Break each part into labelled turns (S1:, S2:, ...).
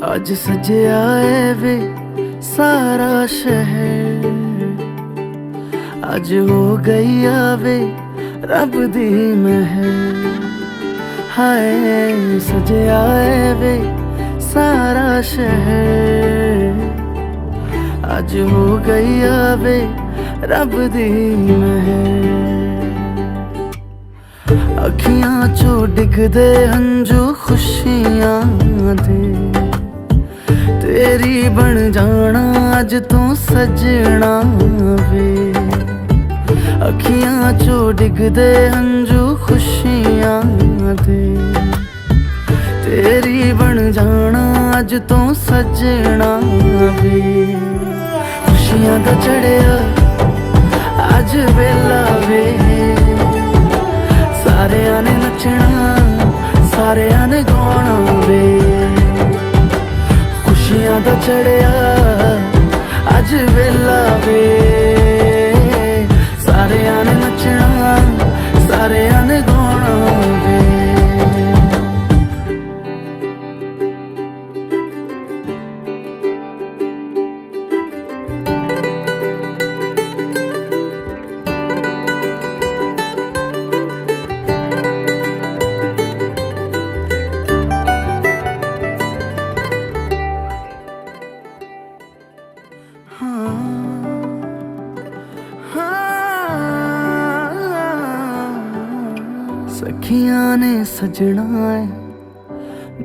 S1: ਅੱਜ ਸਜਿਆ ਏ ਵੇ ਸਾਰਾ ਸ਼ਹਿਰ, ਅੱਜ ਹੋ ਗਈ ਆਵੇ ਰੱਬ ਦੀ ਮਹਿਰ। ਹਾਏ ਸਜਿਆ ਏ ਵੇ ਸਾਰਾ ਸ਼ਹਿਰ, ਅੱਜ ਹੋ ਗਈ ਆਵੇ ਰੱਬ ਦੀ ਮਹਿਰ। ਅੱਖੀਆਂ ਚੋਂ ਡਿੱਗਦੇ ਹੰਝੂ ਖੁਸ਼ੀਆਂ ਦੇ, ਤੇਰੀ ਬਣ ਜਾਣਾ ਅੱਜ ਤੋਂ ਸਜਣਾ ਵੇ। ਅੱਖੀਆਂ ਚੋਂ ਡਿੱਗਦੇ ਹੰਝੂ ਖੁਸ਼ੀਆਂ ਦੇ, ਤੇਰੀ ਬਣ ਜਾਣਾ ਅੱਜ ਤੋਂ ਸਜਣਾ ਵੇ। ਖੁਸ਼ੀਆਂ ਦਾ ਚੜਿਆ ਅੱਜ ਵੇਲਾ ਵੇ, ਸਾਰਿਆਂ ਨੇ ਨੱਚਣਾ ਸਾਰਿਆਂ ਨੇ ਗਾਉਣਾ ਵੇ। ਖੁਸ਼ੀਆਂ ਦਾ ਚੜਿਆ ਅੱਜ ਵੇਲਾ ਵੇ, ਸਾਰਿਆਂ ਨੇ ਨੱਚਣਾ ਸਾਰਿਆਂ ਨੇ ਗਾਉਣਾ ਵੇ। सखियां ने सजना है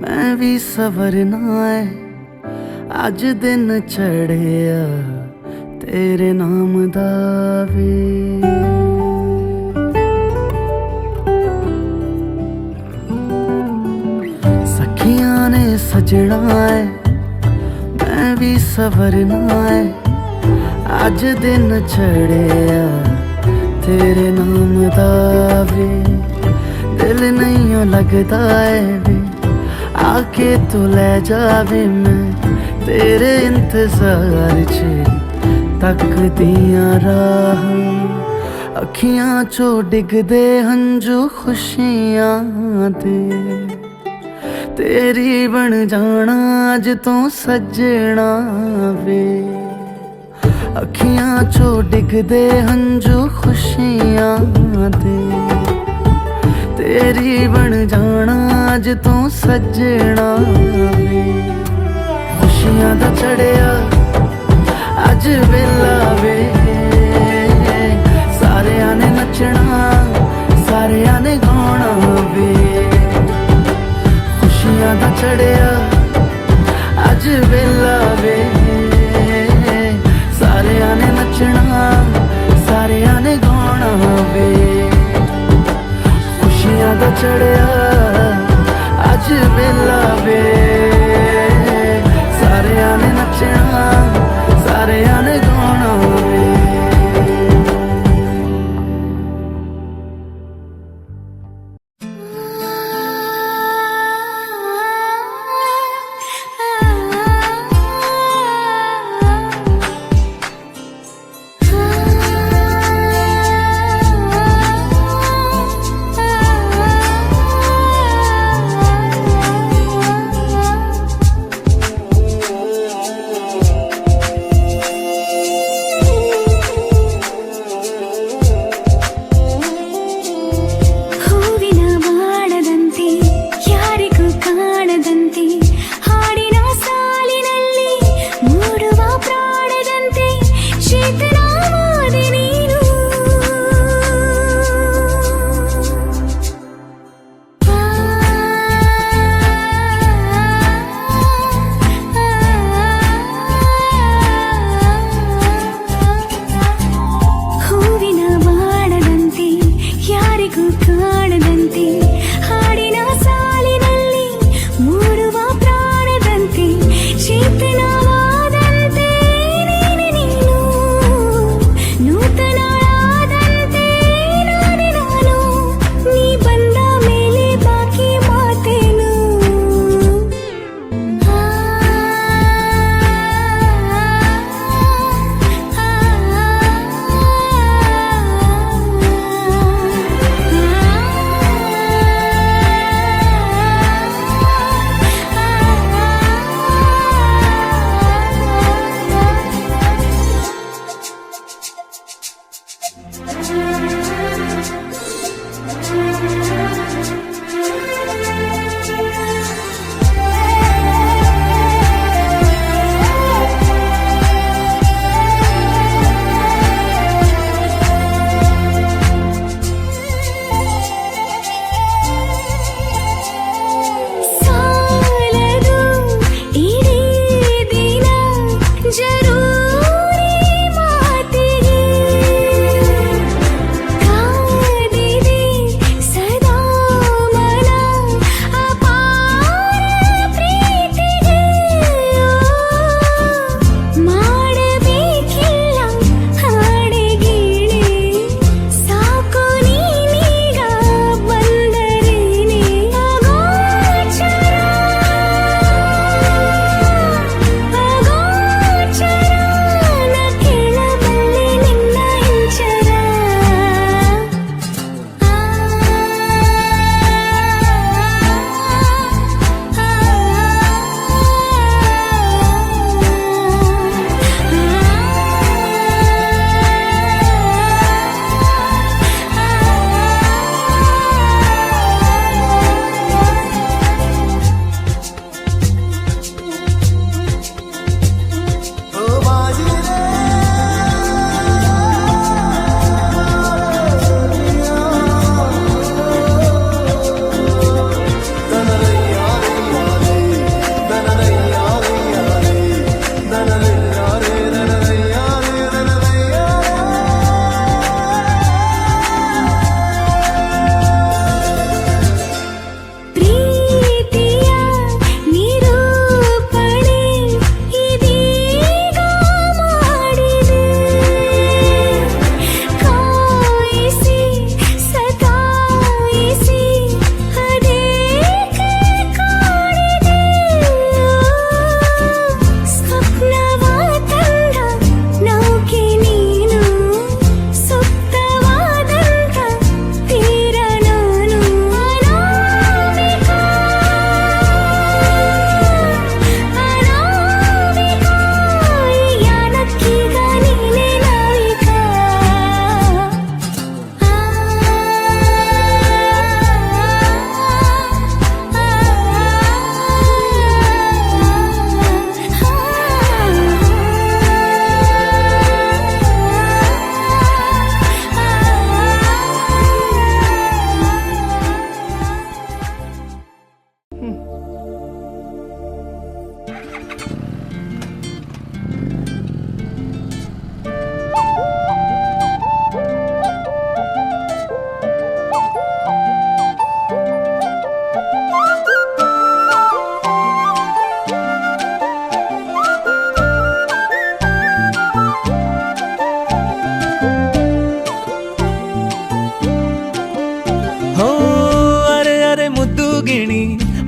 S1: मैं भी सवरना है, अज दिन चढ़िया तेरे नाम दा वे। सखियां ने सजना है मैं भी सवरना है, अज दिन चढ़िया तेरे नाम दा वे। दिल नहीं लगता है वे आके तू ले जावे, मैं तेरे इंतजार च तकदियां राह। अखियां चो डिगदे हंझू खुशियां दे, तेरी बन जाना अज तो सजना वे। अखियां चो डिगदे हंझू खुशियां दे, तेरी बन जाना अज तो सजना वे। खुशियां दा चढ़िया अज वेला वे, सारियां ने नचना सारियां ने गाउणा वे। खुशियां दा चढ़िया अज वेला वे, सारियां ने नचना सारियां ने गाउणा वे। खुशियां दा चढ़िया अज वेला वे, सारियां ने नचना सारियां ने गाउणा वे।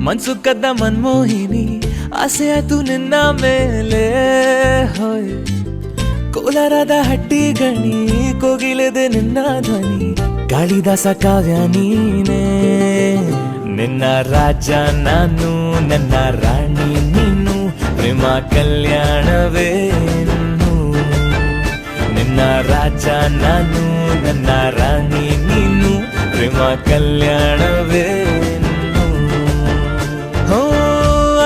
S1: ಮನ್ಸು ಕದ್ದ ಮನ್ಮೋಹಿನಿ ಆಸೆ ಆಯ್ತು ನಿನ್ನ ಮೇಲೆ ಹೋಯ್ ಕೋಲಾರದ ಹಟ್ಟಿ ಗಣಿ ಕೋಗಿಲೆದೆ ನಿನ್ನ ಧ್ವನಿ ಕಾಳಿದಾಸ ಕಾವ್ಯ ನೀನೇ ನಿನ್ನ ರಾಜ ನಾನು ನನ್ನ ರಾಣಿ ನೀನು ಪ್ರೇಮ ಕಲ್ಯಾಣವೇನು ನಿನ್ನ ರಾಜ ನಾನು ನನ್ನ ರಾಣಿ ನೀನು ಪ್ರೇಮ ಕಲ್ಯಾಣವೇನು ಹೋ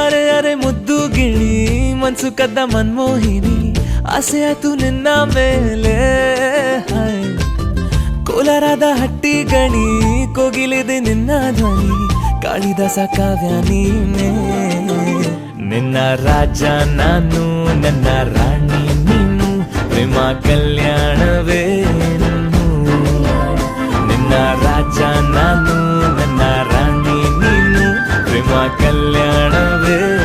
S1: ಅರೆ ಅರೆ ಮುದ್ದು ಗಿಳಿ ಮನ್ಸು ಕದ್ದ ಮನ್ಮೋಹಿನಿ ಆಸೆ ಆಯ್ತು ನಿನ್ನ ಮೇಲೆ ಕೋಲಾರದ ಹಟ್ಟಿ ಗಣಿ ಕೋಗಿಲಿದೆ ನಿನ್ನ ಧ್ವನಿ ಕಾಳಿದಾಸ ಕಾವ್ಯ ನೀನೇ ನಿನ್ನ ರಾಜ ನಾನು ನನ್ನ ರಾಣಿ ನೀನು ಪ್ರೇಮ ಕಲ್ಯಾಣವೇನು ನಿನ್ನ ರಾಜ ನಾನು ನನ್ನ ರಾಣಿ ನೀನು ಪ್ರೇಮ ಕಲ್ಯಾಣವೇನು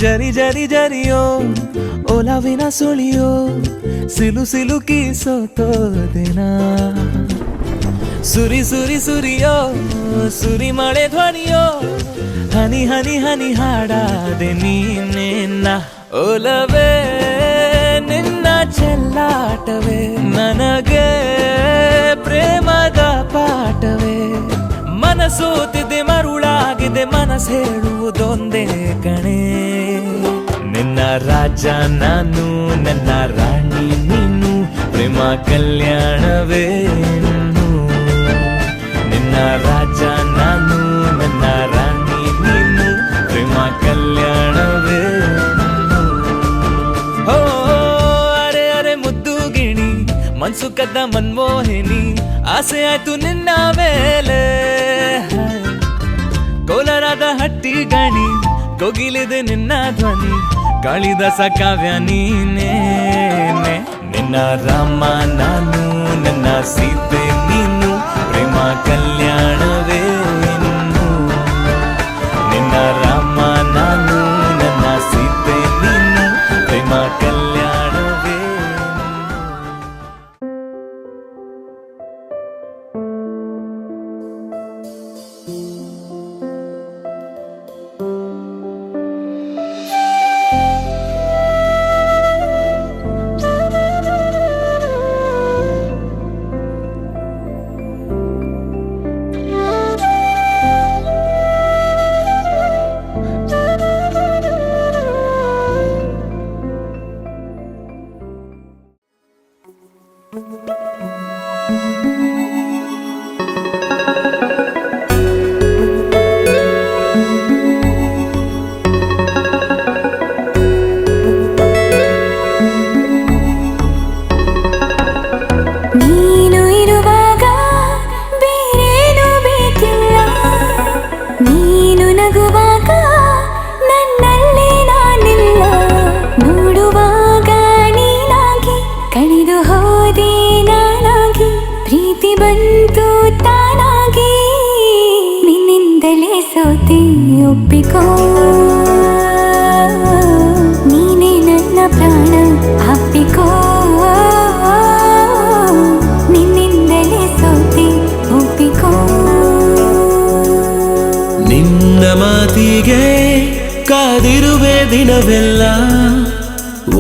S1: ಜರಿ ಜರಿ ಜರಿಯೋ ಒಲವಿನ ಸುಳಿಯೋ ಸಿಲು ಸಿಲುಕಿ ಸೋತೋದೆನ ಸುರಿ ಸುರಿ ಸುರಿಯೋ ಸುರಿ ಮಳೆ ಧ್ವನಿಯೋ ಹನಿ ಹನಿ ಹನಿ ಹಾಡಾದೆ ನೀನೆನ್ನ ಒಲವೇ ನಿನ್ನ ಚೆಲ್ಲಾಟವೇ ನನಗೆ ಪ್ರೇಮದ ಪಾಠವೇ ಮನಸೋತಿದೆ ಮರುಳಾಗಿದೆ ಮನಸ್ಸು ಹೇಳುವುದೊಂದೇ ಕಣೆ ನಿನ್ನ ರಾಜ ನಾನು ನನ್ನ ರಾಣಿ ನೀನು ಪ್ರೇಮ ಕಲ್ಯಾಣವೇನು ನಿನ್ನ ರಾಜ ನಾನು ನನ್ನ ರಾಣಿ ನೀನು ಪ್ರೇಮ ಕಲ್ಯಾಣವೇನು ಹೋ ಅರೆ ಅರೆ ಮುದ್ದು ಗಿಣಿ ಮನ್ಸು ಕದ್ದ ಮನ್ಮೋಹಿನಿ ಆಸೆ ಆಯ್ತು ನಿನ್ನ ಮೇಲೆ ಕೋಲಾರದ ಹಟ್ಟಿ ಗಣಿ ಕೋಗಿಲಿದೆ ನಿನ್ನ ಧ್ವನಿ ಕಾಳಿದಾಸ ಕಾವ್ಯ ನೀನೇ ನಿನ್ನ ರಾಮ ನಾನು ನನ್ನ ಸೀತೆ ನೀನು ಪ್ರೇಮ ಕಲ್ಯಾಣವೇನು ನಿನ್ನ ರಾಮ ನಾನು ನನ್ನ ಸೀತೆ ನೀನು ಪ್ರೇಮ ಕಲ್ಯಾಣವೇನು
S2: ಒಪ್ಪಿಕೋ ನೀನೇ ನನ್ನ ಪ್ರಾಣ ಅಪ್ಪಿಕೋ ನಿನ್ನಿಂದಲೇ ಸೋತೆ ಒಪ್ಪಿಕೋ
S1: ನಿನ್ನ ಮಾತಿಗೆ ಕಾದಿರುವೆ ದಿನವೆಲ್ಲ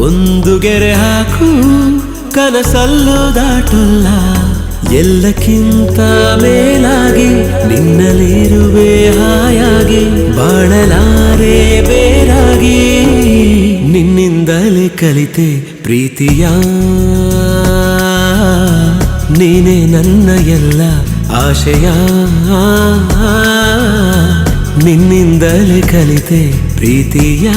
S1: ಒಂದು ಗೆರೆ ಹಾಕು ಕನಸಲ್ಲೂ ದಾಟಲ್ಲ ಎಲ್ಲಕ್ಕಿಂತ ಮೇಲಾಗಿ ನಿನ್ನಲ್ಲಿರುವೆ ಹಾಯಾಗಿ ಬಾಳಲಾರೆ ಬೇರಾಗಿ ನಿನ್ನಿಂದಲೇ ಕಲಿತೆ ಪ್ರೀತಿಯ ನೀನೇ ನನ್ನ ಎಲ್ಲ ಆಶಯ ನಿನ್ನಿಂದಲೇ ಕಲಿತೆ ಪ್ರೀತಿಯ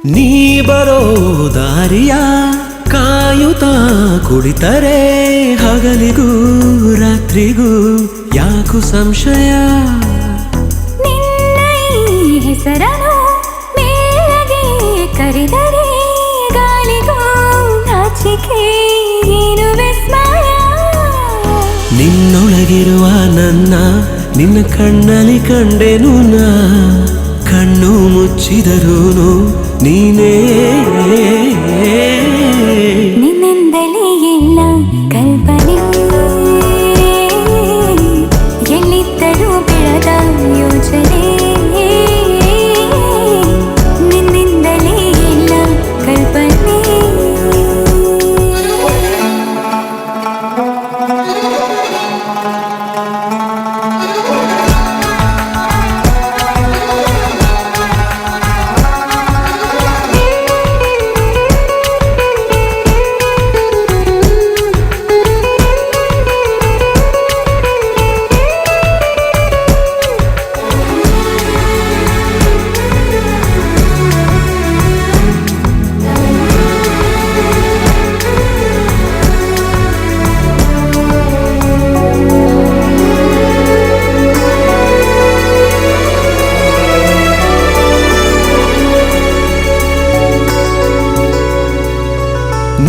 S3: ನೀ ಬರೋ ದಾರಿಯ ಕಾಯುತ್ತಾ ಕುಳಿತರೆ ಹಗಲಿಗೂ ರಾತ್ರಿಗೂ ಯಾಕು ಸಂಶಯ.
S2: ನಿನ್ನ ಈ ಹೆಸರನು ಮೇಲಗೆ ಕರೆದರೆ ಗಾಳಿಗೂ ನಾಚಿಕೆ ಏನು ವಿಸ್ಮಯ.
S3: ನಿನ್ನೊಳಗಿರುವ ನನ್ನ ನಿನ್ನ ಕಣ್ಣಲ್ಲಿ ಕಂಡೆನು ನಾ, ಕಣ್ಣು ಮುಚ್ಚಿದರೂನು ನೀನೇ.
S2: ನಿನ್ನಿಂದಲೇ ಎಲ್ಲ ಕಲ್ಪನೆ, ಎಲ್ಲಿದ್ದರೂ ಬೆಳೆದ ಯೋಚನೆ. ನಿನ್ನಿಂದಲೇ ಎಲ್ಲ ಕಲ್ಪನೆ.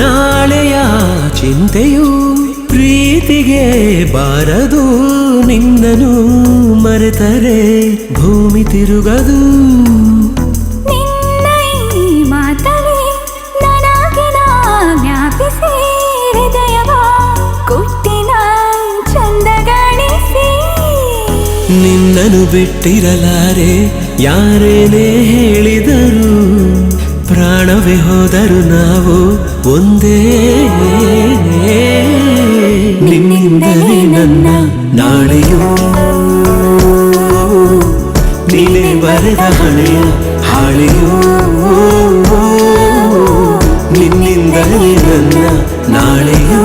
S3: ನಾಳೆಯ ಚಿಂತೆಯು ಪ್ರೀತಿಗೆ ಬಾರದು, ನಿನ್ನನು ಮರೆತರೆ ಭೂಮಿ ತಿರುಗದು.
S2: ನಿನ್ನ ಈ ಮಾತವೇ ನನಗಿನ ಜ್ಞಾಪಿಸಿ ಹೃದಯವ ಕುಟ್ಟಿನ ಚಂದಗಾಣಿಸಿ.
S3: ನಿನ್ನನು ಬಿಟ್ಟಿರಲಾರೆ ಯಾರೇನೇ ಹೇಳಿದರು, ಪ್ರಾಣವೇ ಹೋದರು ನಾವು ಒಂದೇ. ನಿನ್ನಿಂದಲೇ ನನ್ನ ನಾಳೆಯೂ ನೀನೇ ಬರೆದ ಹಳೆಯ ಹಾಳೆಯೂ. ನಿನ್ನಿಂದಲೇ ನನ್ನ ನಾಳೆಯೂ.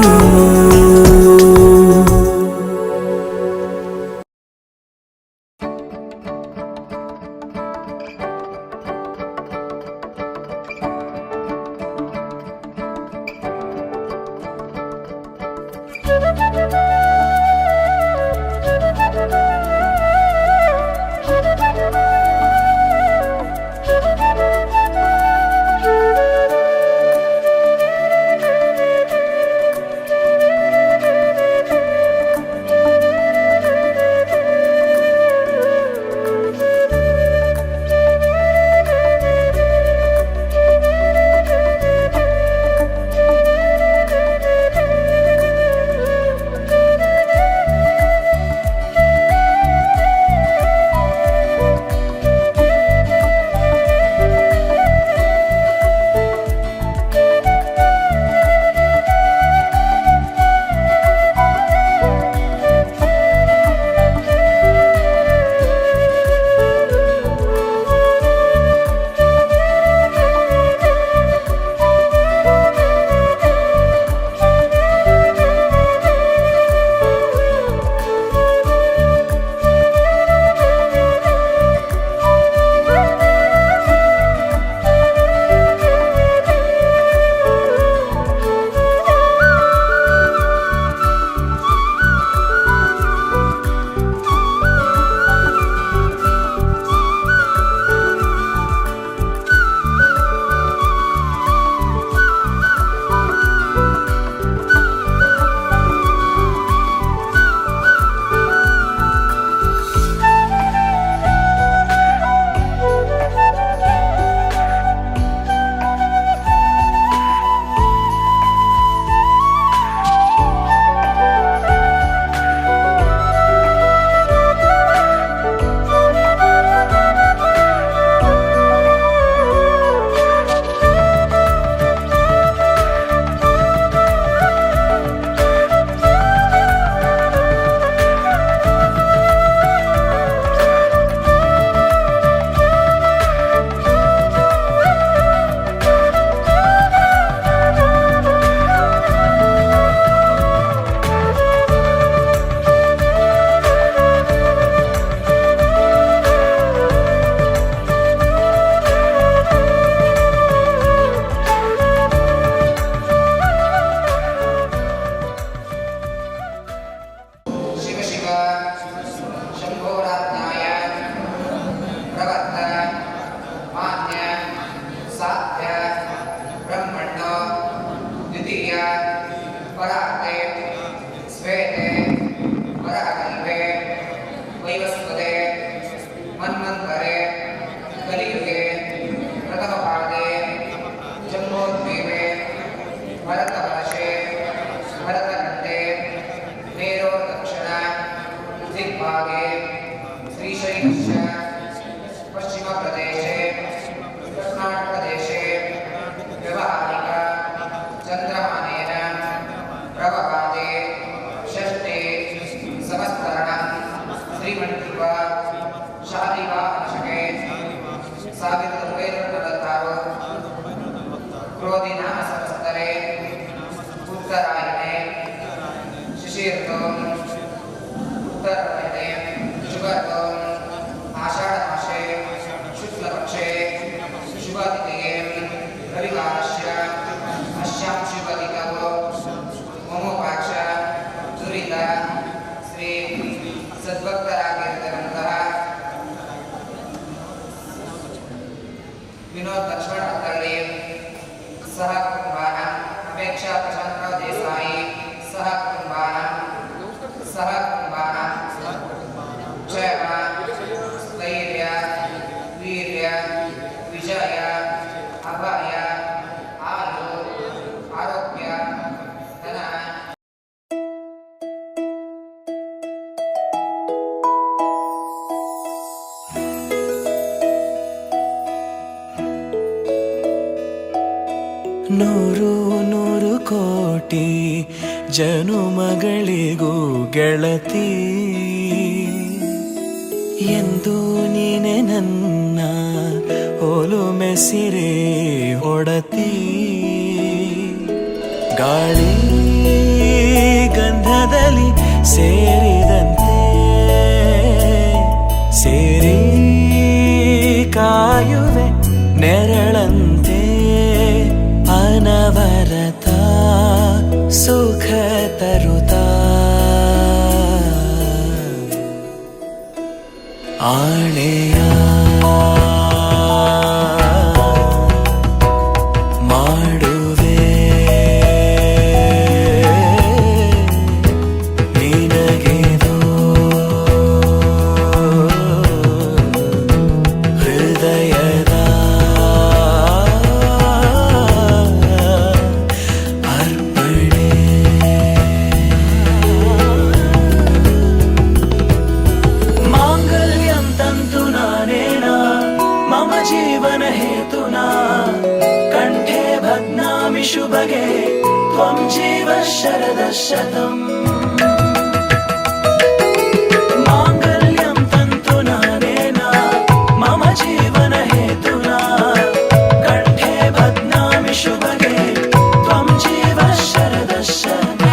S4: विनोद लक्ष्मण अत्तल्ली सह कुटुंबानां अपेक्षा प्रशांतराव देसाई सह कुटुंबानां जय स्थैर्य वीर्य विजय अभय आयु आरोग्य धन
S3: ನೂರು ನೂರು ಕೋಟಿ ಜನುಮಗಳಿಗೂ ಗೆಳತಿ ಎಂದು ನೀನೆ ನನ್ನ ಒಲುಮೆ ಸಿರೆ ಒಡತಿ ಗಾಳಿ ಗಂಧದಲ್ಲಿ ಸೇರಿದಂತೆ ಸೇರಿ ಕಾಯುವೆ ನೆರಳಂತೆ ಅನವರತ ಸುಖ ತರುತ್ತಾ ಆಳೆಯ ಮಾಡುವೆ ನಿನಗೆದೋ ಹೃದಯದ ಅರ್ಪಣೆ ಮಾಂಗಲ್ಯಂ ತಂತು ನಾನೇನ ಮಮ ಜೀವನ ಹೇತುನಾ ಕಂಠೆ ಭಗ್ನಾಮಿ ಶುಭಗೆ ತ್ವಂ ಜೀವ ಶರದ ಶತಂ ಮಾಂಗಲ್ಯಂ ತಂತು ನಾನೇನ ಮಮ ಜೀವನ ಹೇತುನಾ ಕಂಠೆ ಭಗ್ನಾಮಿ ಶುಭಗೆ ತ್ವಂ ಜೀವ ಶರದ ಶತಂ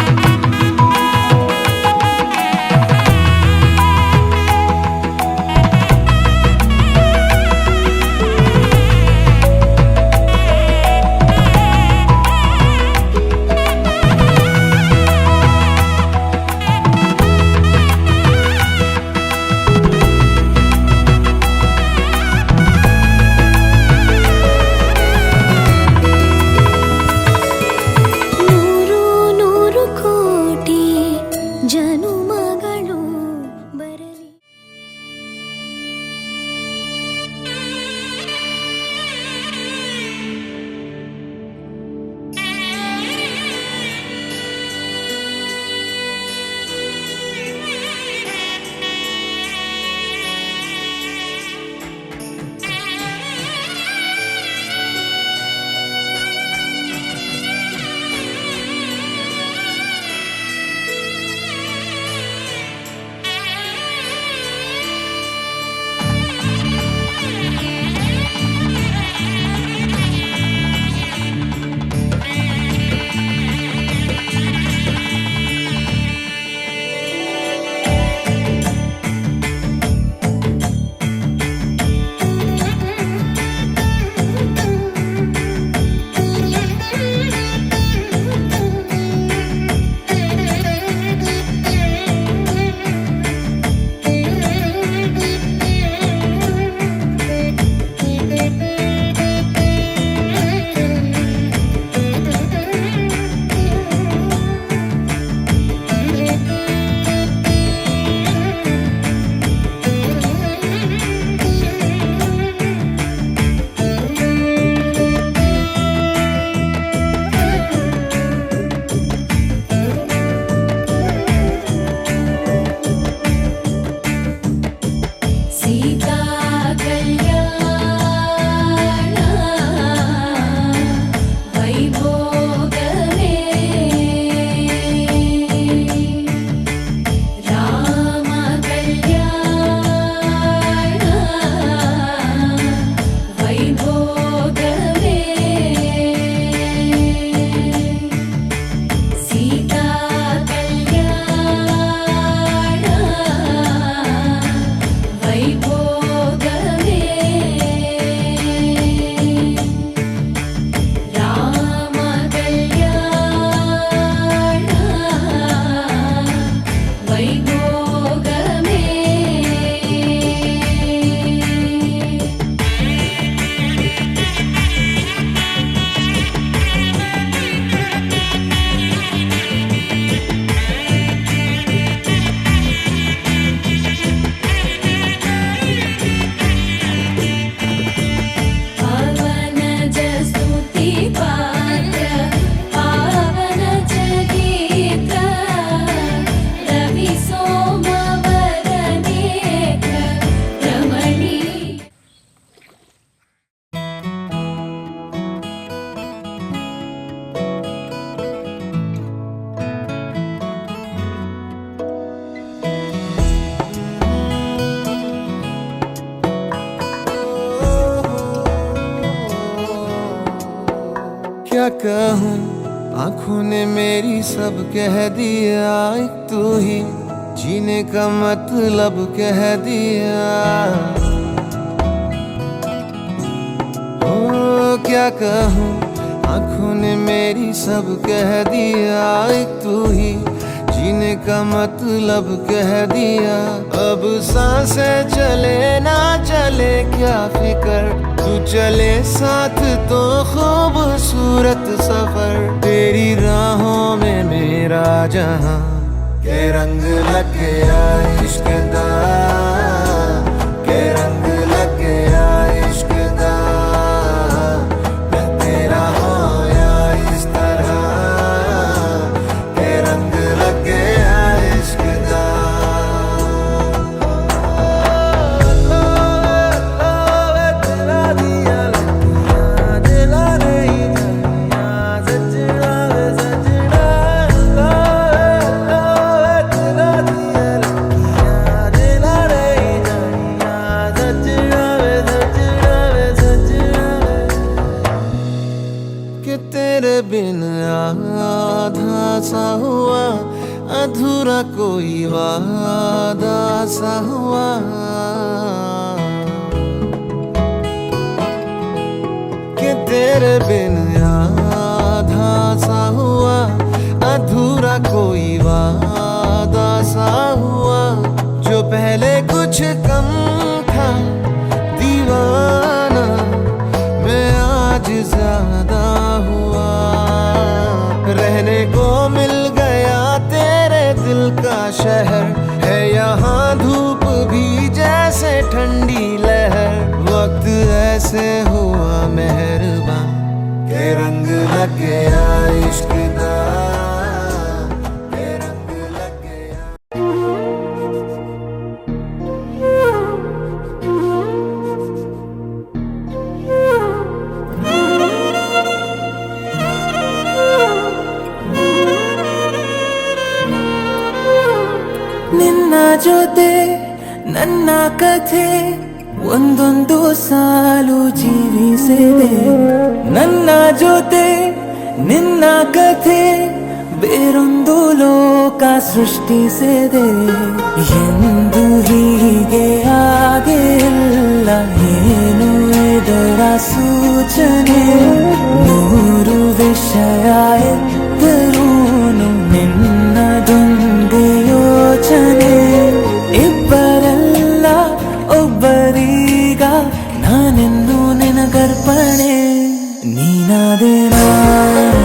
S5: क्या कहूँ, आंखों ने मेरी सब कह दिया, एक तू ही जीने का मतलब कह दिया। ओ क्या कहूँ, आंखों ने मेरी सब कह दिया, एक तू ही जीने का मतलब कह दिया। अब सांसें चले ना चले क्या फिकर, तू चले साथ तो खूबसूरत सफर। तेरी राहों में मेरा जहां के रंग लग गया इश्क दा, के रंग लग गया इश्क दा। मैं तेरा होया इस तरह, के रंग लग गया इश्क दा। तेरा दिया लगिया दिला नहीं जानिया, सजना वे सजना। तेरा दिया लगिया दिला नहीं जानिया, सजना वे सजना वे सजना। कि तेरे बिन आधा सा हुआ, अधूरा कोई वादा सा हुआ। कि तेरे बिन आधा सा हुआ, अधूरा कोई वादा सा हुआ। जो पहले कुछ कम था दीवाना, मैं आज ज्यादा हुआ। रहने को मिल गया तेरे दिल का शहर, है यहाँ धूप भी जैसे ठंडी लहर। वक्त ऐसे हुआ मेहरबान, के रंग लग गया इश्क दा, के रंग लग गया।
S1: ನಿನ್ನ ಜೊತೆ ನನ್ನ ಕಥೆ ಒಂದೊಂದು ಸಾಲು ಜೀವಿಸಿದೆ, ನನ್ನ ಜೊತೆ ನಿನ್ನ ಕಥೆ ಬೇರೊಂದು ಲೋಕ ಸೃಷ್ಟಿಸಿದೆ. ಎಂದು ಹೀಗೆ ಆಗಿಲ್ಲ, ಏನು ಇದರ ಸೂಚನೆ. ನೂರು ವಿಷಯ ಎತ್ತರೂನು ನಿನ್ನದೊಂದು ಯೋಚನೆ. ಇಬ್ಬರಲ್ಲ ಒಬ್ಬರೀಗ ನಾನೆಂದು ನಿನಗರ್ಪಣೆ. ನೀನಾದೇನಾ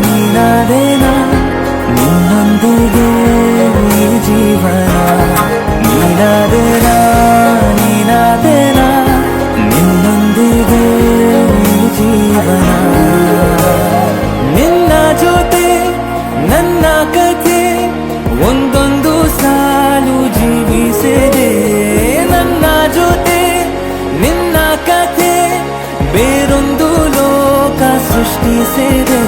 S1: ನೀನಾದೇನಾ ನಿನ್ನೊಂದಿಗೆ ಈ ಜೀವನ. ನೀನಾದೇನಾ ನೀನಾದೇನಾ ನಿನ್ನೊಂದಿಗೆ ಈ ಜೀವನ. ನಿನ್ನ ಜೊತೆ ನನ್ನ ಕಥೆ ಒಂದೊಂದು ಸಾಲು ಜೀವಿಸಿದೆ. ನನ್ನ ಜೊತೆ ನಿನ್ನ ಕಥೆ ಬೇರೊಂದು ಲೋಕ ಸೃಷ್ಟಿಸಿದೆ.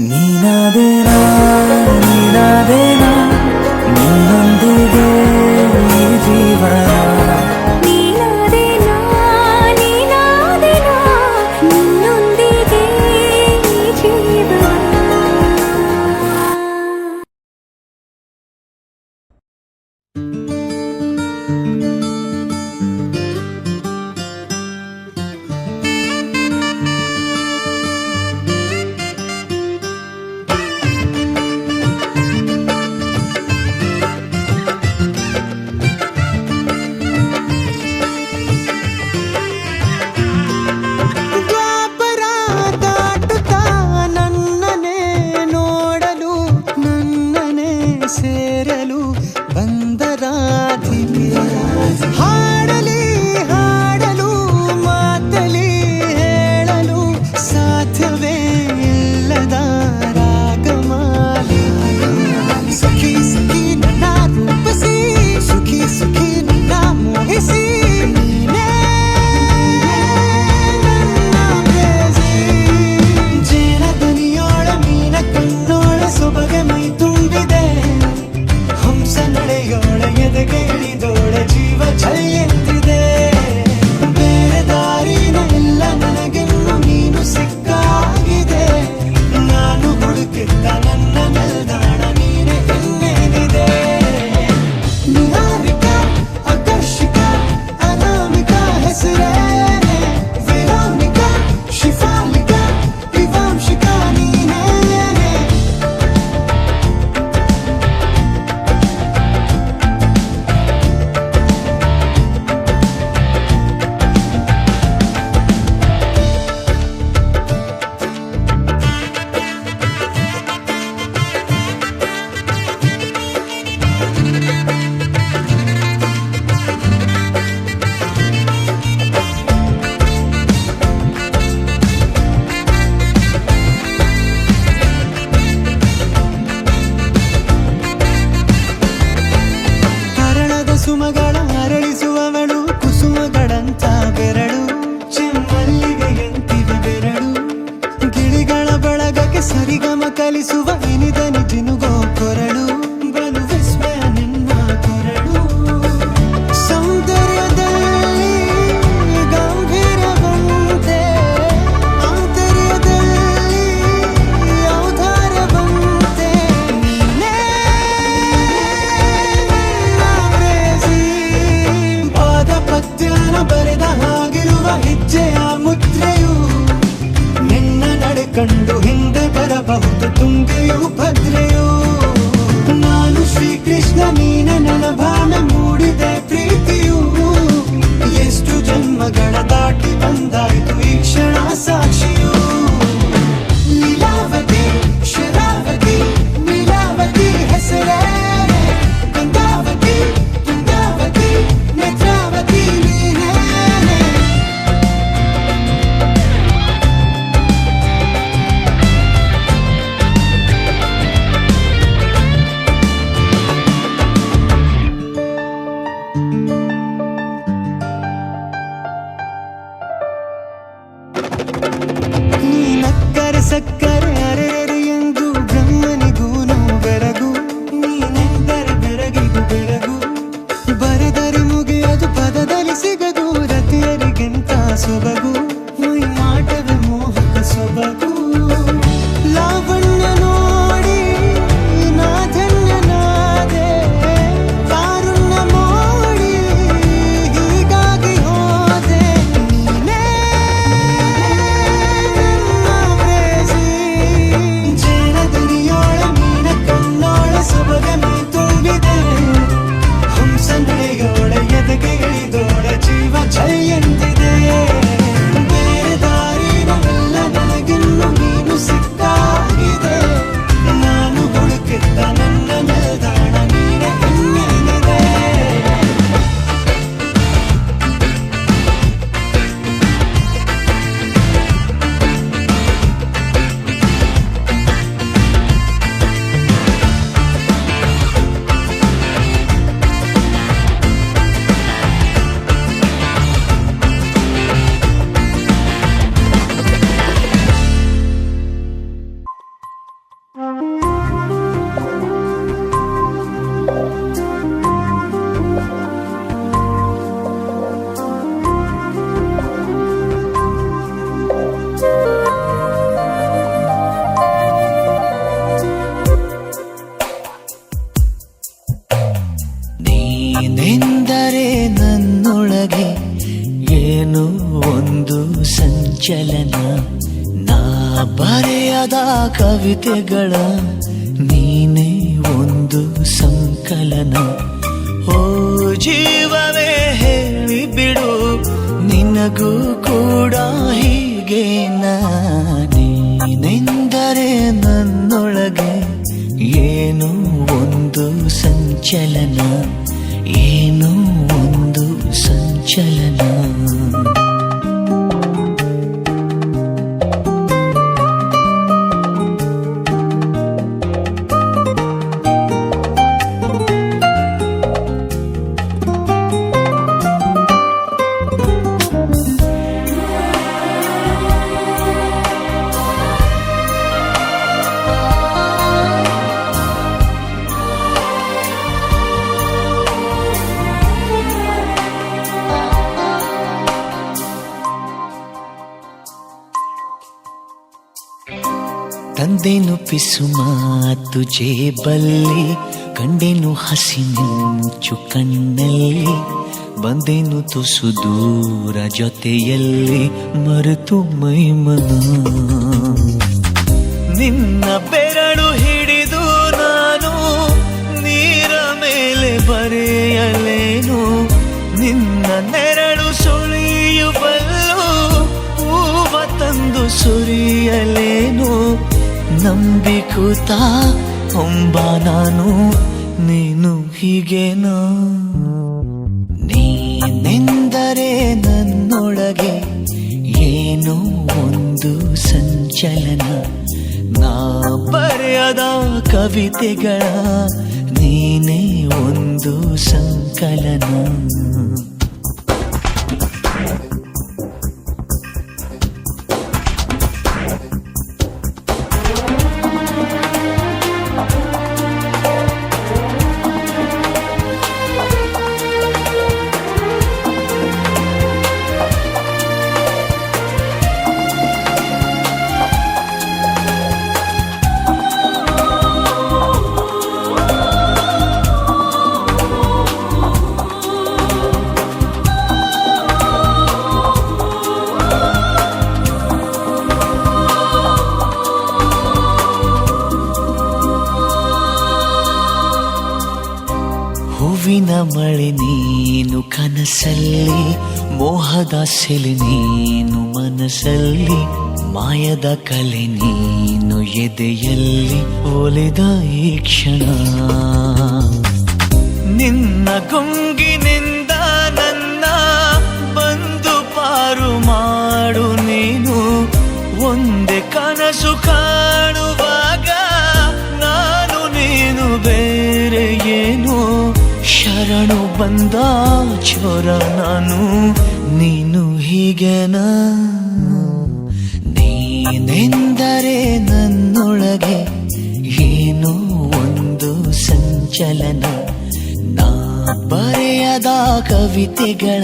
S1: ನೀನಾದೇನಾ ನೀನಾದೇನಾ ನಿನ್ನೊಂದಿಗೆ ಈ ಜೀವನ
S2: ನೀನಾದೇನಾ ನೀನಾದೇನಾ ನಿನ್ನೊಂದಿಗೆ ಈ ಜೀವನ.
S5: ದ್ವಾಪರ ದಾಟುತ್ತಾ ನನ್ನನೆ ನೋಡಲು ನನ್ನನೆ ಸೇರಲು ಬಂದರಾಧಿಪೆ ಹಾಡಲಿ ಹಾಡಲು ಮಾತಲಿ ಹೇಳಲು ಸಾಧ್ಯವೇ ಇಲ್ಲದ ರಾಗಮಾಲಿ ಸಖಿ ಸಖಿ ನನ್ನ ರೂಪಿಸಿ ಸುಖಿ ಸುಖಿ ನನ್ನ ಮೋಹಿಸಿ ನೀನೇ ಜೇನ ದನಿಯೋಳ ಮೀನ ಕಣ್ಣೋಳ ಸೊಬಗೆ ಮೈ ತುಂಬಿದೆ ಹಂಸ ನಡೆಯೋಳ ಎದೆಗೆ ಇಳಿದೋಳ ಜೀವ ಛೈ ಎಂದಿದೆ ಬೇರೆ ದಾರಿನ ಇಲ್ಲ ನನಗೆನ್ನು ನೀನು ಸಿಕ್ಕಾಗಿದೆ ನಾನು ಹುಡುಕಿದ್ದ ನನ್ನ ನಿಲ್ದಾಣ ನೀನೆ ಇನ್ನೇನಿದೆ ನಿಹಾರಿಕಾ ಆಕರ್ಷಿಕಾ ಅನಾಮಿಕಾ ಹೆಸರೇನೆ ವೆರೋನಿಕಾ ಶಿಫಾಲಿಕಾ ವಿವಾಂಶಿಕಾ ನೀನೇನೆ ಹರಣದ ಸುಮಗಳ ಅರಳಿಸುವವಳು ಕುಸುಮಗಳಂತ ಬೆರಳು ಚೆಮ್ಮಲ್ಲಿಗೆ ಎಂತಿವೆ ಬೆರಳು ಗಿಳಿಗಳ ಬಳಗಕ್ಕೆ ಸರಿಗಮ ಕಲಿಸುವ ಇನಿದನಿ ಜಿನುಗೋ ಕೊರಳು ಬಲು ವಿಸ್ಮಯ ನಿನ್ನ ಕೊರಳು ಸೌಂದರ್ಯದಲ್ಲಿ ಗಂಭೀರವಂತೆ ಆಂತರ್ಯದಲ್ಲಿ ಔದಾರ್ಯವಂತೆ ನೀನೇ ಪಾದ ಪದ್ಯನ ಬರೆದ ಹಾಗಿರುವ ಹೆಜ್ಜೆಯ ಮುದ್ರೆಯು ನಿನ್ನ ನಡೆ ಕಂಡು ಹಿಂದೆ ಬರಬಹುದು ತುಂಗೆಯು ಭದ್ರೆಯು ನಾನು ಶ್ರೀಕೃಷ್ಣ ನೀನೆ ನನ್ನ ಭಾವನೆ ಮೂಡಿದೆ ಪ್ರೀತಿಯು ಎಷ್ಟು ಜನ್ಮಗಳ ದಾಟಿ ಬಂದಾಯಿತು ಈ ಕ್ಷಣ ಸಾಕ್ಷಿಯು ಲೀಲಾವತಿ ಶರಾವತಿ ನೀಲಾವತಿ ಹೆಸರೇ ಗಂಗಾವತಿ ತುಂಗಾವತಿ ನೇತ್ರಾವತಿ ನೀನೇನೆ ನೀ ನಕ್ಕರೆ ಸಕ್ಕರೆ ಅರೆರೆ ಎಂದು ಬ್ರಹ್ಮನಿಗೂನು ಬೆರಗು ನೀನೆಂದರೆ ಬೆರಗಿದು ಬೆರಗು ಬರೆದರೆ ಮುಗಿಯದು ಪದದಲ್ಲಿ ಸಿಗದು ರತಿಯರಿಗೆಂತ ಸೊಬಗು ಮೈ ಮಾಟವೇ ಮೋಹಕ ಸೊಬಗು ಲಾವಣ್ಯ ನೋಡಿ ನಾ ಧನ್ಯನಾದೆ ಕಾರುಣ್ಯ ಮೋಡಿ ಹೀಗಾಗಿ ಹೋದೆ ನೀನೇ ಜೇನ ದನಿಯೋಳ ಮೀನ ಕಣ್ಣೋಳ ಸೊಬಗೆ ಮೈ ತುಂಬಿದೆ ಹಂಸ ನಡೆಯೋಳ ಎದೆಗೆ ಇಳಿದೋಳ ಜೀವ ಛೈ ಎಂದಿದೆ
S1: ಸಂಚಲನ ನಾ ಬರೆಯದ ಕವಿತೆಗಳ ನೀನೇ ಒಂದು ಸಂಕಲನ. ಓ ಜೀವವೇ ಹೇಳಿಬಿಡು ನಿನಗೂ ಕೂಡ ಹೀಗೆ ನೀನೆಂದರೆ ನನ್ನೊಳಗೆ ಏನೋ ಒಂದು ಸಂಚಲನ, ಏನೋ ಒಂದು ಸಂಚಲನ. ತಂದೆನು ಪಿಸು ಮಾತು ಜೇಬಲ್ಲಿ, ಕಂಡೆನು ಹಸಿ ಮಿಂಚು ಕಣ್ಣಲ್ಲಿ, ಬಂದೆನು ತುಸು ದೂರ ಜೊತೆಯಲ್ಲಿ ಮರೆತು ಮೈಮನ. ನಿನ್ನ ಬೆರಳು ಹಿಡಿದು ನಾನು ನೀರ ಮೇಲೆ ಬರೆಯಲೇನು, ನಿನ್ನ ನೆರಳು ಸುಳಿಯುವಲ್ಲೂ ಹೂವ ತಂದು ಸುರಿಯಲೇನು. ನಂಬಿಕೂತ ಹೊಂಬ ನಾನು ನೀನು ಹೀಗೇನೋ, ನೀನೆಂದರೆ ನನ್ನೊಳಗೆ ಏನೋ ಒಂದು ಸಂಚಲನ. ನಾ ಬರೆಯದ ಕವಿತೆಗಳ ನೀನೇ ಒಂದು ಸಂಕಲನ. ಹೂವಿನ ಮಳೆ ನೀನು ಕನಸಲ್ಲಿ, ಮೋಹದ ಸೆಲೆ ನೀನು ಮನಸ್ಸಲ್ಲಿ, ಮಾಯದ ಕಲೆ ನೀನು ಎದೆಯಲ್ಲಿ ಒಲಿದ ಈ ಕ್ಷಣ. ನಿನ್ನ ಗುಂಗಿನಿಂದ ನನ್ನ ಬಂದು ಪಾರು ಮಾಡು ನೀನು, ಒಂದೇ ಕನಸು ಕಾಣುವಾಗ ನಾನು ನೀನು ಬೇರೆ ಏನು. ಶರಣು ಬಂದ ಚೋರ ನಾನು ನೀನು ಹೀಗೆನಾ, ನೀನೆಂದರೆ ನನ್ನೊಳಗೆ ಏನೋ ಒಂದು ಸಂಚಲನ. ನಾ ಬರೆಯದ ಕವಿತೆಗಳ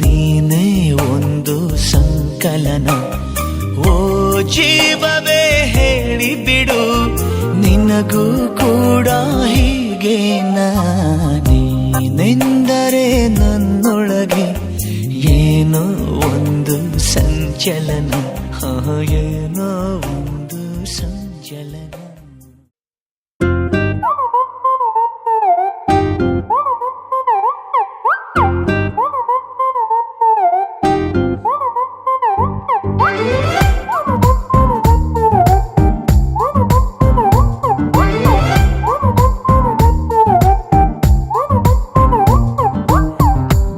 S1: ನೀನೇ ಒಂದು ಸಂಕಲನ. ಓ ಜೀವವೇ ಹೇಳಿಬಿಡು ನಿನಗೂ ಕೂಡ ಹೀಗೆ ನೀನೆಂದರೆ ನನ್ನೊಳಗೆ ಏನೋ ಒಂದು ಸಂಚಲನ, ಏನೋ ಒಂದು ಸಂಚಲನ.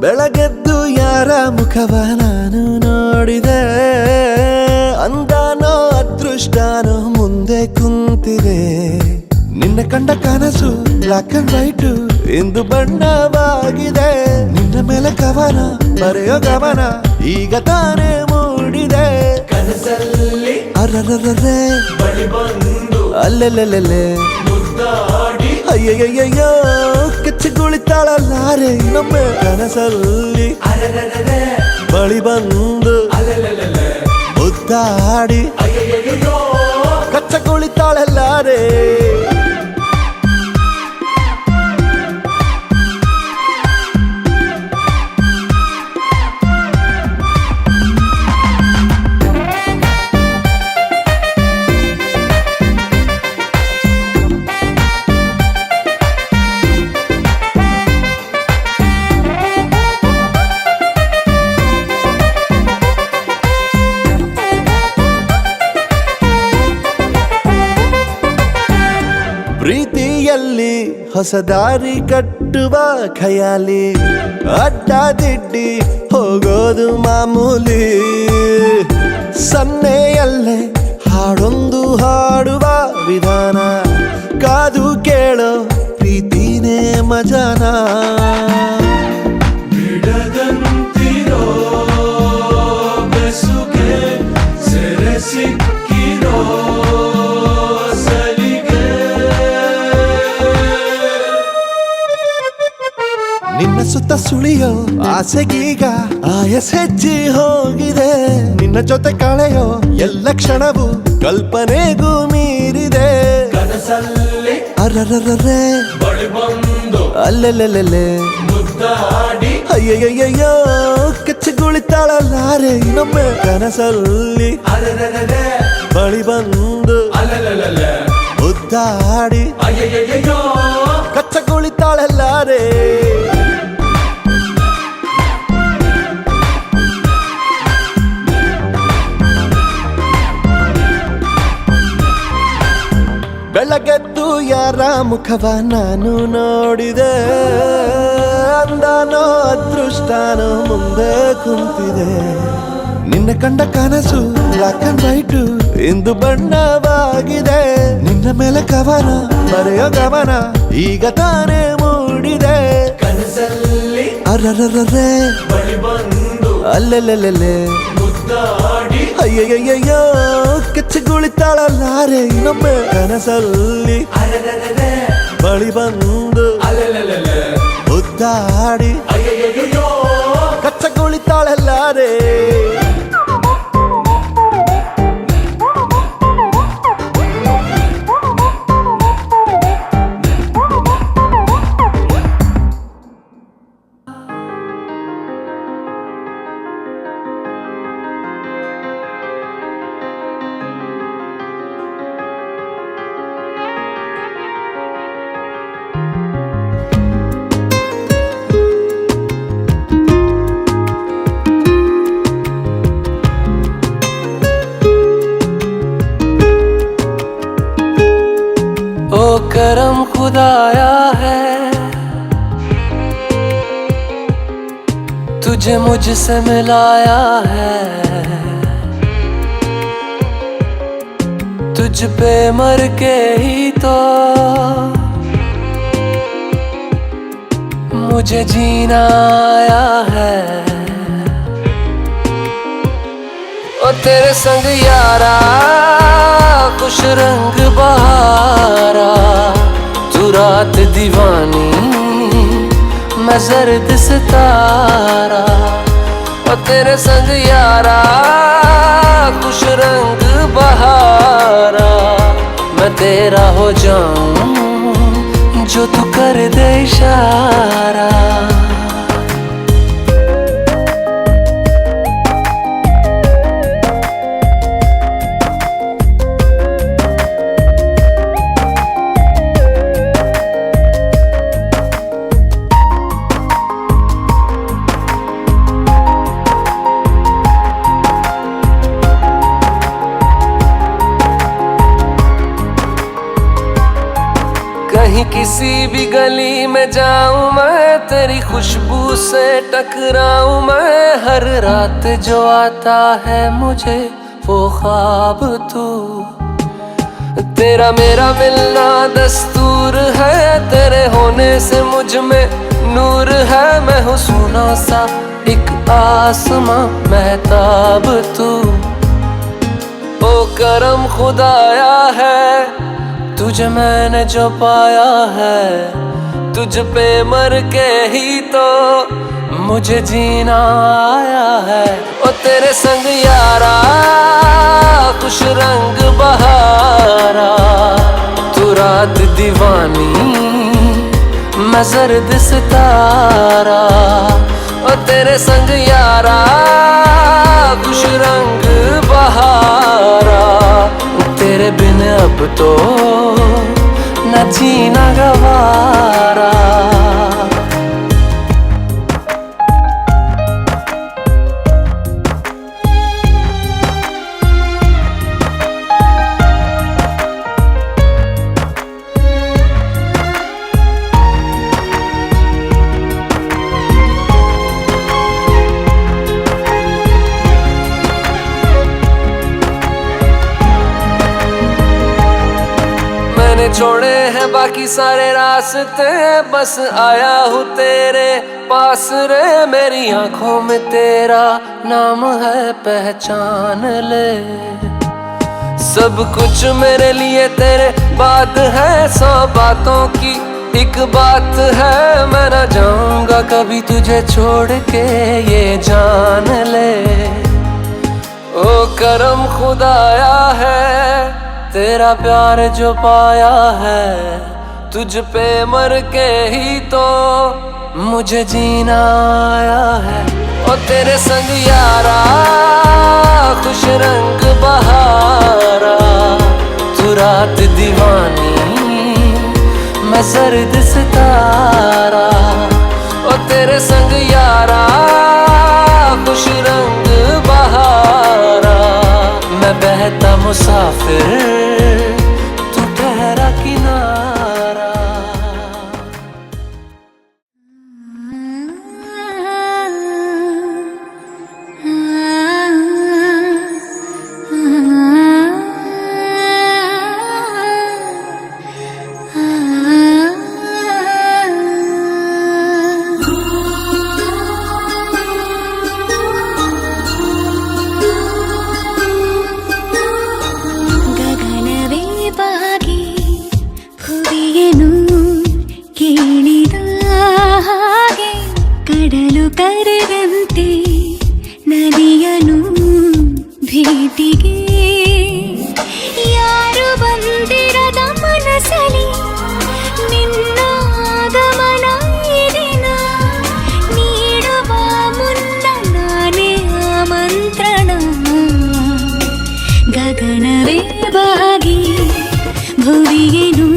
S5: ಬೆಳಗೆದ್ದು ಯಾರ ಮುಖವ ನಾನು ನೋಡಿದೆ, ಅಂದಾನೋ ಅದೃಷ್ಟನೋ ಮುಂದೆ ಕುಂತಿದೆ. ನಿನ್ನ ಕಂಡ ಕನಸು ಬ್ಲಾಕ್ ಅಂಡ್ ವೈಟ್ ಇಂದು ಬಣ್ಣವಾಗಿದೆ. ನಿನ್ನ ಮೇಲೆ ಕವನ ಬರೆಯೋ ಗಮನ ಈಗ ತಾನೇ ಮೂಡಿದೆ. ಕನಸಲ್ಲಿ ಅರರರರೆ ಬಳಿ ಬಂದು ಅಲ್ಲೆಲ್ಲೆಲ್ಲೆ ಮುದ್ದಾಡಿ ಅಯ್ಯಯ್ಯಯ್ಯೋ ಕೆಚ್ಚಗುಳಿತಾಳಲ್ಲಾರೆ ಇನ್ನೊಮ್ಮೆ. ಕನಸಲ್ಲಿ ಬಳಿ ಬಂದು ಮುದ್ದಾಡಿ ಕಚ್ಚಗುಳಿತಾಳಲ್ಲಾರೆ. ಪ್ರೀತಿಯಲ್ಲಿ ಹೊಸ ದಾರಿ ಕಟ್ಟುವ ಖಯಾಲಿ, ಅಡ್ಡ ದಿಡ್ಡಿ ಹೋಗೋದು ಮಾಮೂಲಿ. ಸನ್ನೆಯಲ್ಲೇ ಹಾಡೊಂದು ಹಾಡುವ ವಿಧಾನ, ಕಾದು ಕೇಳೋ ಪ್ರೀತಿನೇ ಮಜಾನ.
S3: ಬಿಡದಂತಿರೋ ಬೆಸುಗೆ ಸೆರೆ ಸಿಕ್ಕಿರೋ ಸಲಿಗೆ.
S5: ನಿನ್ನ ಸುತ್ತ ಸುಳಿಯೋ ಆಸೆಗೀಗ ಆಯಸ್ ಹೆಚ್ಚಿ ಹೋಗಿದೆ. ನಿನ್ನ ಜೊತೆ ಕಳೆಯೋ ಎಲ್ಲ ಕ್ಷಣವು ಕಲ್ಪನೆಗೂ ಮೀರಿದೆ.
S3: ಕನಸಲ್ಲಿ
S5: ಅರರರರೆ
S3: ಬಳಿ ಬಂದು
S5: ಅಲ್ಲೆಲ್ಲೆಲ್ಲೆ
S3: ಮುದ್ದಾಡಿ
S5: ಅಯ್ಯಯ್ಯಯ್ಯೋ ಕಚ್ಚಗುಳಿತಾಳಲ್ಲಾರೆ ಇನ್ನೊಮ್ಮೆ. ಕನಸಲ್ಲಿ
S3: ಅರೆರೆರೆ
S5: ಬಳಿ ಬಂದು
S3: ಅಲ್ಲಲ್ಲಲ್ಲ
S5: ಮುದ್ದಾಡಿ
S3: ಅಯ್ಯಯ್ಯಯ್ಯೋ
S5: ಕಚ್ಚಗುಳಿತಾಳಲ್ಲಾರೆ. ಬೆಳಗೆದ್ದು ಯಾರ ಮುಖವ ನಾನು ನೋಡಿದೆ. ಅಂದಾನೋ ಅದೃಷ್ಟನೋ ಮುಂದೆ ಕುಂತಿದೆ. ನಿನ್ನ ಕಂಡ ಕನಸು ಬ್ಲಾಕ್ ಅಂಡ್ ವೈಟ್ ಇಂದು ಬಣ್ಣವಾಗಿದೆ. ನಿನ್ನ ಮೇಲೆ ಕವನ ಬರೆಯೋ ಗಮನ ಈಗ ತಾನೇ ಮೂಡಿದೆ.
S3: ಕನಸಲ್ಲಿ
S5: ಅರರರರೆ
S3: ಬಳಿ ಬಂದು
S5: ಅಲ್ಲೆಲ್ಲೆಲ್ಲೆ
S3: ಮುದ್ದಾಡಿ
S5: ಅಯ್ಯಯ್ಯಯ್ಯೋ ಕಚ್ಚಗುಳಿತಾಳಲ್ಲಾರೆ ಇನ್ನೊಮ್ಮೆ. ಕನಸಲ್ಲಿ
S3: ಅರೆರೆರೆ
S5: ಬಳಿ ಬಂದು
S3: ಅಲ್ಲಲ್ಲಲ್ಲ
S5: ಮುದ್ದಾಡಿ
S3: ಅಯ್ಯಯ್ಯಯ್ಯೋ
S5: ಕಚ್ಚಗುಳಿತಾಳಲ್ಲಾರೆ.
S1: ओ करम खुदाया है तुझे मुझसे मिलाया है. तुझ पे मर के ही तो मुझे जीना आया है. ओ तेरे संग यारा खुश रंग बहारा, तू रात दीवानी मैं जर्द सितारा. ओ तेरे संग यारा खुश रंग बहारा, मैं तेरा हो जाऊं जो तू कर दे इशारा. कहीं किसी भी गली में जाऊं मैं, तेरी खुशबू से टकराऊं मैं. हर रात जो आता है मुझे वो ख्वाब तू, तेरा मेरा मिलना दस्तूर है. तेरे होने से मुझ में नूर है. मैं हूँ सोना सा एक आसमां महताब तू. ओ करम खुदाया है तुझे मैंने जो पाया है. तुझ पे मर के ही तो मुझे जीना आया है. ओ तेरे संग यारा खुश रंग बहारा, तू रात दीवानी मैं जर्द सितारा. ओ तेरे संग यारा खुश रंग बहारा, तेरे बिन अब तो न जीना गवारा. मैंने छोड़े हैं बाकी सारे रास्ते, बस आया हूँ तेरे पास रे। मेरी आंखों में तेरा नाम है, पहचान ले। सब कुछ मेरे लिए तेरे बात है, 100 बातों की एक बात है। मैं न जाऊंगा कभी तुझे छोड़ के, ये जान ले। ओ करम खुदाया है तेरा प्यार जो पाया है, तुझ पे मर के ही तो मुझे जीना आया है। ओ तेरे संग यारा खुश रंग बहारा, तू रात दीवानी मैं सर्द सितारा। ओ तेरे संग यारा खुश रंग बहारा, मैं बहता मुसाफिर तू ठहरा किनारा।
S2: ಕರೆದಂತೆ ನದಿಯನು ಭೇಟಿಗೆ ಯಾರು ಬಂದಿರದ ಮನಸಲಿ ನಿನ್ನ ಆಗಮನ ಈ ದಿನ ನೀಡುವ ಮುನ್ನ ನಾನೇ ಆಮಂತ್ರಣ ಗಗನವೇ ಬಾಗಿ ಭುವಿಯೇನು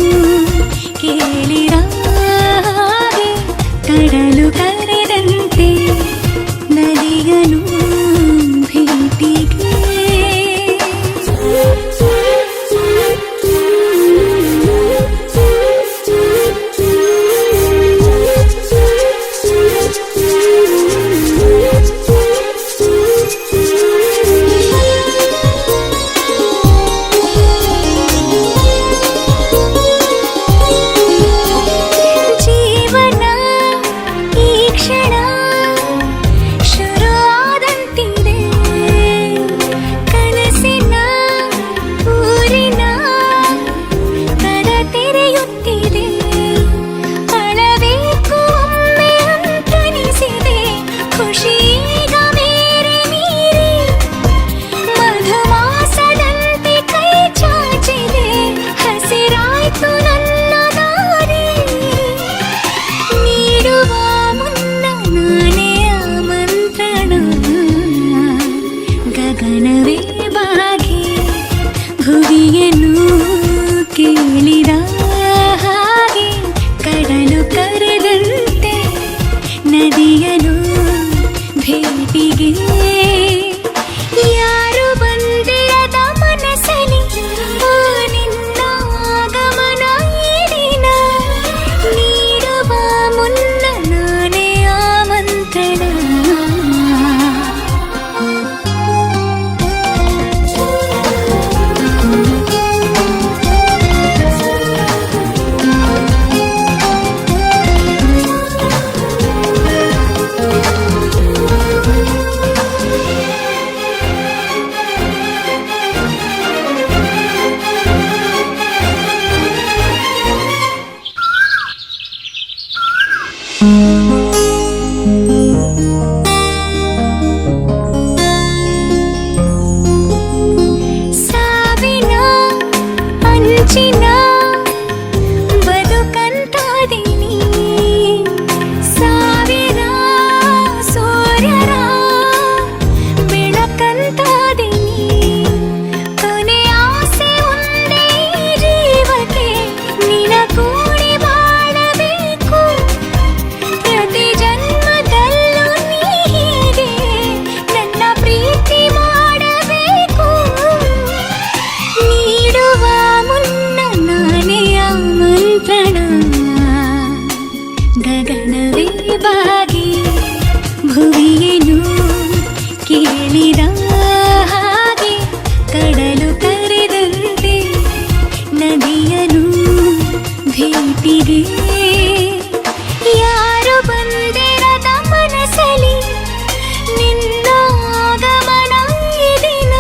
S2: ಕೇಳಿರ ಕಡಲು ಕರೆದಂತೆ ನದಿಯನು ಭೇಟಿಗೆ ಕಡಲು ಕರೆದಂತೆ ನದಿಯನು ಭೇಟಿಗೆ ಯಾರು ಬಂದಿರದ ಮನಸಲಿ ನಿನ್ನ ಆಗಮನ ಈ ದಿನ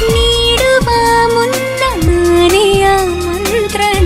S2: ನೀಡುವ ಮುನ್ನ ನಾನೆಯ ಮಂತ್ರಣ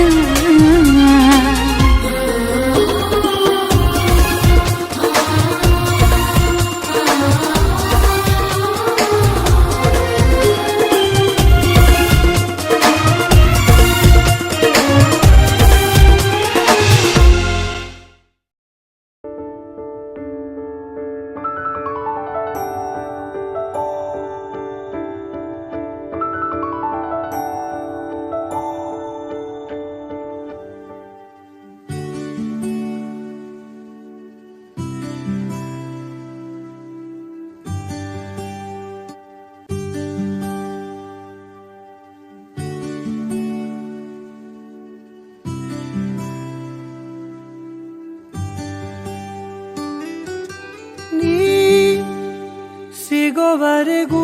S6: ಸಿಗೋವರೆಗೂ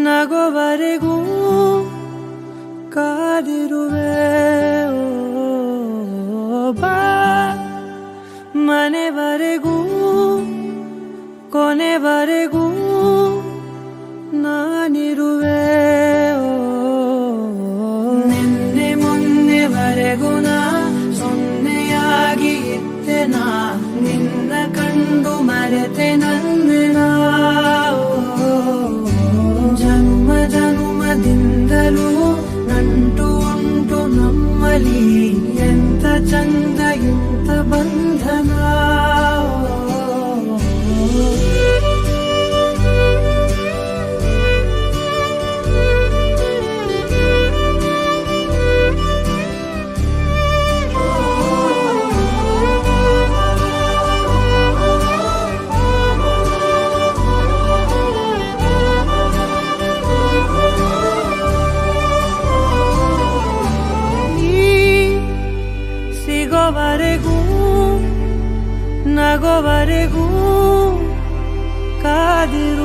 S6: ನಗೋವರೆಗೂ ಕಾದಿರುವೆ ಬಾ ಮನೆವರೆಗೂ ಕೊನೆವರೆಗೂ ನಾನಿರುವೆ ನಿನ್ನೆ ಮೊನ್ನೆವರೆಗೂ ನಾ ಸೊನ್ನೆಯಾಗಿ ಇದ್ದೆ ನಾ ನಿನ್ನ ಕಂಡು ಮರೆತೆ ನಂದಿನ ಜನ್ಮ ಜನ್ಮದಿಂದಲೂ ನಂಟು ಉಂಟು ನಮ್ಮಲ್ಲಿ ಎಂತ ಚಂದ ಎಂತ ಬಂಧನ ನಗೋವರೆಗೂ ಕಾದಿರು